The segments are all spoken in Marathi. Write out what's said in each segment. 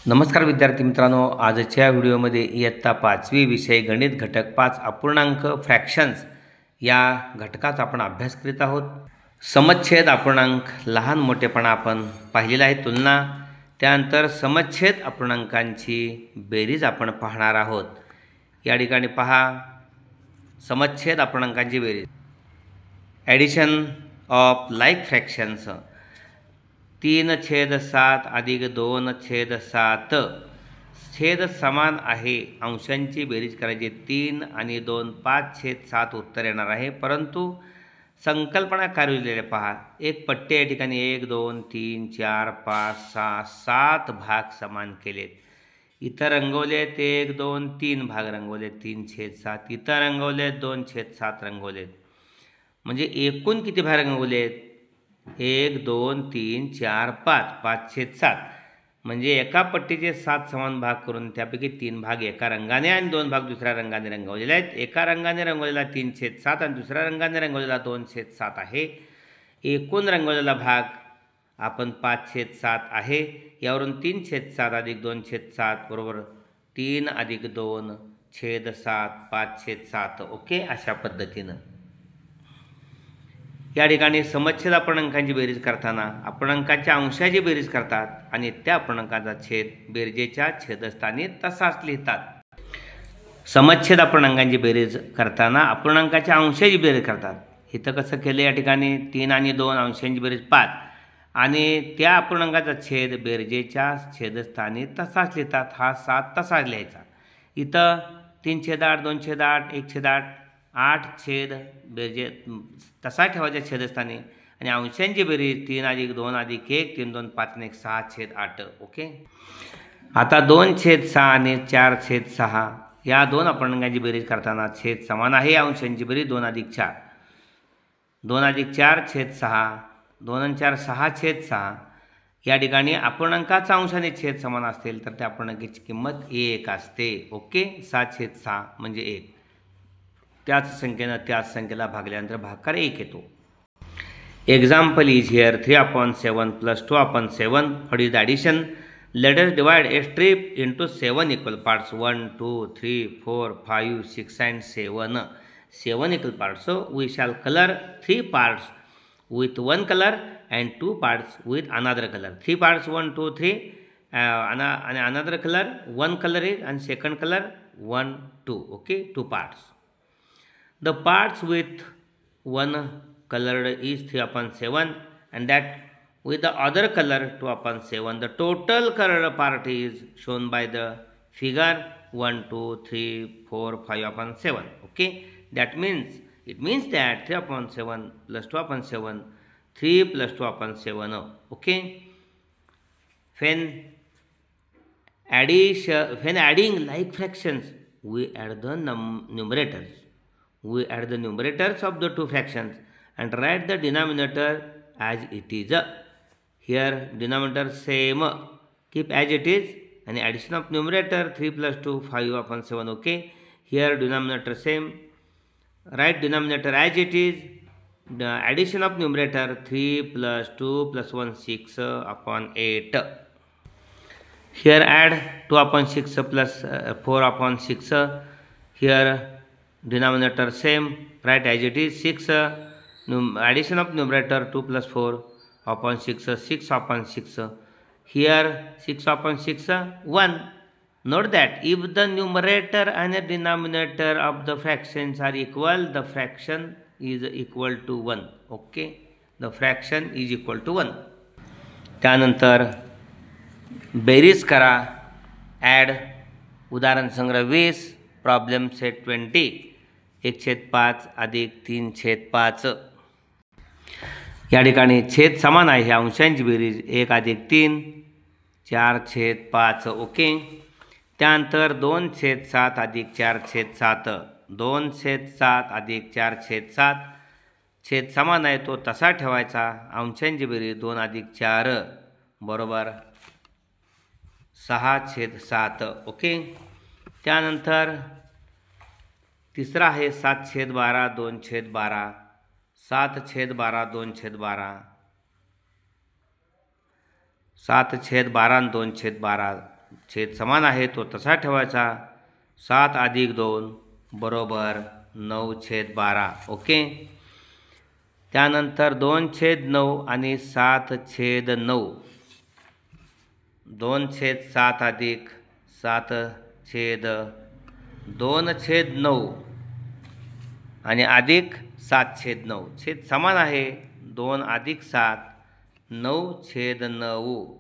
नमस्कार विद्यार्थी मित्रांनो, आजच्या व्हिडिओमध्ये इयत्ता 5वी विषय गणित घटक 5 अपूर्णांक फ्रॅक्शन्स या घटकाचा आपण अभ्यास करीत आहोत। समच्छेद अपूर्णांक लहान मोठेपणा आपण पाहिलेला आहे, तुलना, त्यानंतर समच्छेद अपूर्णांकांची बेरीज आपण पाहणार आहोत। या ठिकाणी पहा, समच्छेद अपूर्णांकांची बेरीज, ॲडिशन ऑफ लाईक फ्रॅक्शन्स 3/7 अधिक 2/7 छेद समान आहे, अंशांची बेरीज करायची। 3 आणि 2 5/7 उत्तर येणार आहे, परंतु संकल्पना काय लिहिलेली पहा, एक पट्टी या ठिकाणी 1 2 3 4 5 6 7 भाग समान केलेत। इथं रंगवलेत 1 2 3 भाग रंगवलेत, 3/7। इथं रंगवलेत 2/7 रंगवलेत, म्हणजे एकूण किती भाग रंगवलेत? 1 2 3 4 5 5/7, म्हणजे एका पट्टीचे 7 समान भाग करून त्यापैकी 3 भाग एका रंगाने आणि 2 भाग दुसऱ्या रंगाने रंगवलेले आहेत। एका रंगाने रंगवलेला 3/7 आणि दुसऱ्या रंगाने रंगवलेला 2/7 आहे। एकूण रंगवलेला भाग आपण 5/7 आहे। यावरून 3/7 अधिक 2/7 बरोबर 3 अधिक 2/7 5/7। ओके, अशा पद्धतीनं या ठिकाणी समच्छेद अपूर्णांकांची बेरीज करताना अपूर्णांकाच्या अंशाची बेरीज करतात आणि त्या अपूर्णांकाचा छेद बेरजेच्या छेदस्थानी तसाच लिहितात। समच्छेद अपूर्णांकांची बेरीज करताना अपूर्णांकाच्या अंशाची बेरीज करतात। इथं कसं केलं, या ठिकाणी 3 आणि 2 अंशांची बेरीज 5 आणि त्या अपूर्णांकाचा छेद बेरजेच्या छेदस्थानी तसाच लिहितात। हा 7 तसाच लिहायचा। इथं 3/8 2/8 1/8 8 छेद बेरजे तसा ठेवायच्या छेदस्थानी आणि अंशांची बेरीज 3 अधिक 2 अधिक 1 3 2 5 1 6/8। ओके, आता 2/6 आणि 4/6 या दोन अपूर्णांकांची बेरीज करताना छेद समान आहे, अंशांची बेरीज 2 अधिक 4 2 अधिक 4/6 2 आणि 4 6/6। या ठिकाणी अपूर्णांकाचा अंशाने छेद समान असतील तर त्या अपूर्णांकाची किंमत 1 असते। ओके, 6/6 म्हणजे 1, त्याच संख्येनं त्याच संख्येला भागल्यानंतर भागाकार 1 येतो। Example is here 3/7 + 2/7 what is the addition? Let us divide A strip into 7 equal parts 1 2 3 4 5 6 and 7 7 equal parts. So we shall color 3 parts with one color and 2 parts with another color. 3 parts 1 2 3 and another color, one color is and second color 1 2. Okay, 2 parts. The parts with one colored is 3/7 and that with the other color 2/7. The total colored part is shown by the figure 1 2 3 4 5/7. Okay, that means it means that 3/7 plus 2/7 3 plus 2/7. Okay, when adding like fractions, we add the numerators. We add the numerators of the two fractions and write the denominator as it is. Here denominator same, keep as it is, and addition of numerator 3 plus 2 5/7. Okay, here denominator same, write denominator as it is. The addition of numerator 3 plus 2 plus 1 6/8. Here add 2/6 plus 4/6. Here denominator same, write as it is 6. Addition of numerator 2 plus 4/6 6/6. Here 6/6 1. Note that if the numerator and the denominator of the fractions are equal, the fraction is equal to 1. Okay, the fraction is equal to 1. त्यानंतर बेरीज करा, ॲड, उदाहरण संग्रह 20, प्रॉब्लेम सेट 20 1/5 अधिक 3/5। या ठिकाणी छेद समान आहे, अंशांची बेरीज 1 अधिक 3 4/5। ओके, त्यानंतर 2/7 अधिक 4/7 2/7 अधिक 4/7 छेद समान आहे, तो तसा ठेवायचा, अंशांची बेरीज 2 अधिक 4 बरोबर 6/7। ओके, त्यानंतर तिसरा आहे 7/12 2/12 7/12 2/12 7/12 आणि 2/12 छेद समान आहे तो तसा ठेवायचा. 7 अधिक 2 बरोबर 9/12. ओके. त्यानंतर 2/9 आणि 7/9. 2/7 अधिक 7/2/9 आणि अधिक 7/9. छेद समान आहे. 2 अधिक 7 9/9.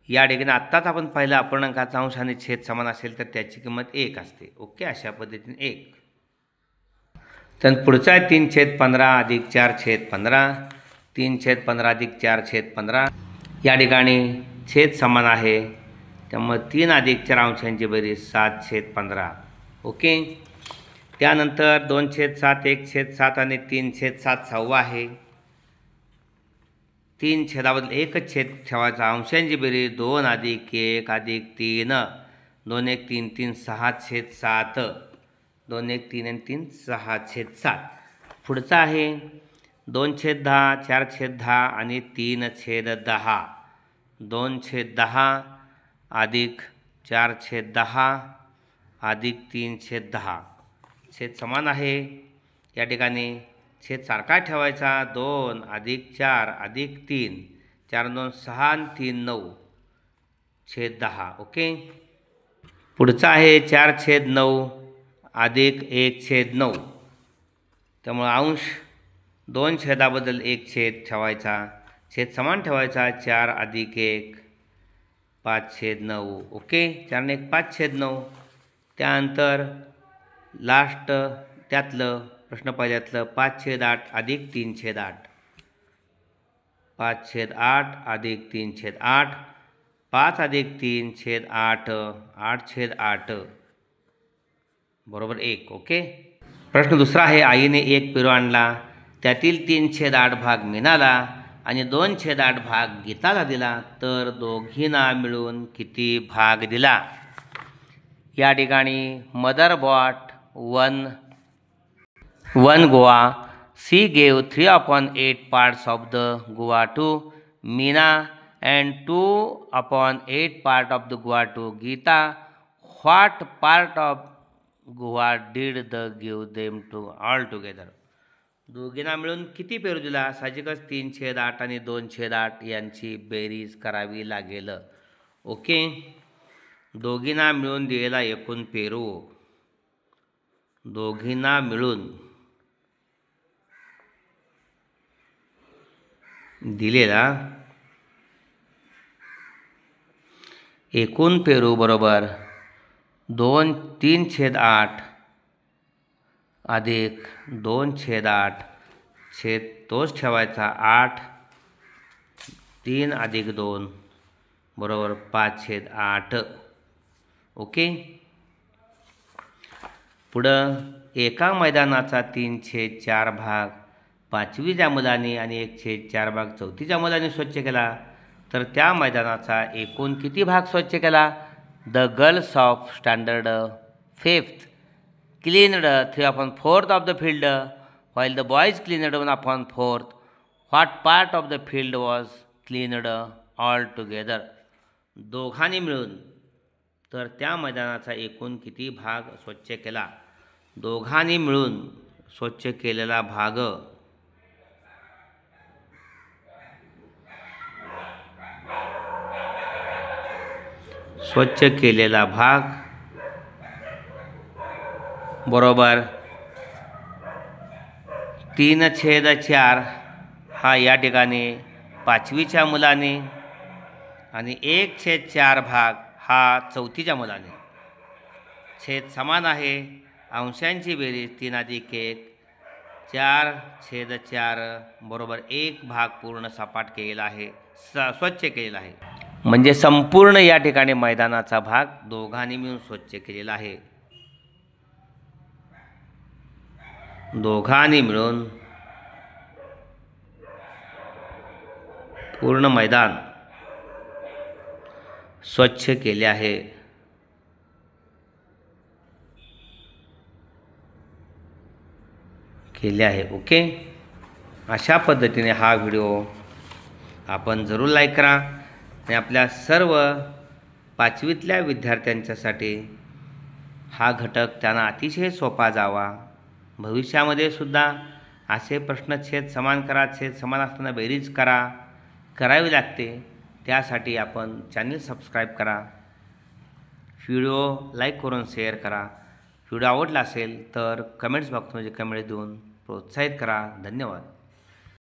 या ठिकाणी आत्ताच आपण पाहिलं अपूर्णांकाचा अंश आणि छेद समान असेल तर त्याची किंमत 1 असते. ओके. अशा पद्धतीने 1. तर पुढचा आहे 3/15 अधिक 4/15. 3/15 अधिक 4/15. या ठिकाणी छेद समान आहे त्यामुळे 3 अधिक 4 अंशांची बेरीज 7/15. ओके. त्यानंतर 2/7 1/7 आणि 3/7 6 आहे. 3 छेदाबद्दल एकच छेद ठेवायचा. अंशांची बेरीज 2 अधिक 1 अधिक 3 2 1 3 3 6/7. 2 1 3 आणि 3 6/7. पुढचा आहे 2/10 4/10 आणि 3/10. 2/10 अधिक 4/10 अधिक 3/10. छेद समान आहे. या ठिकाणी छेद सारखा ठेवायचा. 2 अधिक 4 अधिक 3 4 2 6 आणि 3 9/10. ओके. पुढचा आहे 4/9 अधिक 1/9. त्यामुळे अंश 2 छेदाबद्दल एक छेद ठेवायचा. छेद समान ठेवायचा. 4 अधिक 1 5/9. ओके. 4 आणि 1 5/9. त्यानंतर लास्ट त्यातलं प्रश्न पहिल्यातलं 5/8 अधिक 3/8. 5/8 अधिक 3/8. 5 अधिक 3/8 8/8 बरोबर 1. ओके. प्रश्न दुसरा आहे आईने एक पेरू आणला. त्यातील 3/8 भाग मीनाला आणि 2/8 भाग गीताला दिला तर दोघींना मिळून किती भाग दिला. या ठिकाणी mother bought one guava. She gave 3/8 parts of the guava to Meena and 2/8 part of the guava to Geeta. What part of guava did they give them to all together? दोघींना मिळून किती पेरू दिला. साहजिकच 3/8 आणि 2/8 यांची बेरीज करावी लागेल. ओके. दोघींना मिळून दिलेला एकूण पेरू. दोघींना मिळून दिलेला एकूण पेरू बरोबर 3/8 अधिक 2/8 छेद तोच ठेवायचा. 8 3 अधिक 2 बरोबर 5/8. ओके. पुढं एका मैदानाचा 3/4 भाग 5वीच्या मुलांनी आणि 1/4 भाग 4थीच्या मुलांनी स्वच्छ केला तर त्या मैदानाचा एकूण किती भाग स्वच्छ केला. The girls of standard 5th cleaned 3/4 of the field while the boys cleaned 1/4. What part of the field was cleaned all together? दोघांनी मिळून तर त्या मैदानाचा एकूण किती भाग स्वच्छ केला. दोघांनी मिळून स्वच्छ केलेला भाग बरोबर 3/4 हा या ठिकाणी 5वीच्या मुलाने आणि 1/4 भाग हा 4थीच्या मुलाने. छेद समान आहे. अंशांची बेरीज 3 अधिक 1 4/4 बरोबर 1 भाग पूर्ण सपाट केलेला आहे. स्वच्छ केलेला आहे. म्हणजे संपूर्ण या ठिकाणी मैदानाचा भाग दोघांनी मिळून स्वच्छ केलेला आहे. दोघांनी मिळून पूर्ण मैदान स्वच्छ केले आहे. ओके. अशा पद्धतीने हा व्हिडिओ आपण जरूर लाईक करा आणि आपल्या सर्व 5वीतल्या विद्यार्थ्यांच्यासाठी हा घटक त्यांना अतिशय सोपा जावा. भविष्यामध्ये सुद्धा असे प्रश्न छेद समान करा, छेद समान असताना बेरीज करावी लागते. त्यासाठी आपण चॅनल सबस्क्राईब करा, व्हिडिओ लाईक करून शेअर करा. व्हिडिओ आवडला असेल तर कमेंट्स बॉक्समध्ये कमेंट देऊन प्रोत्साहित करा. धन्यवाद.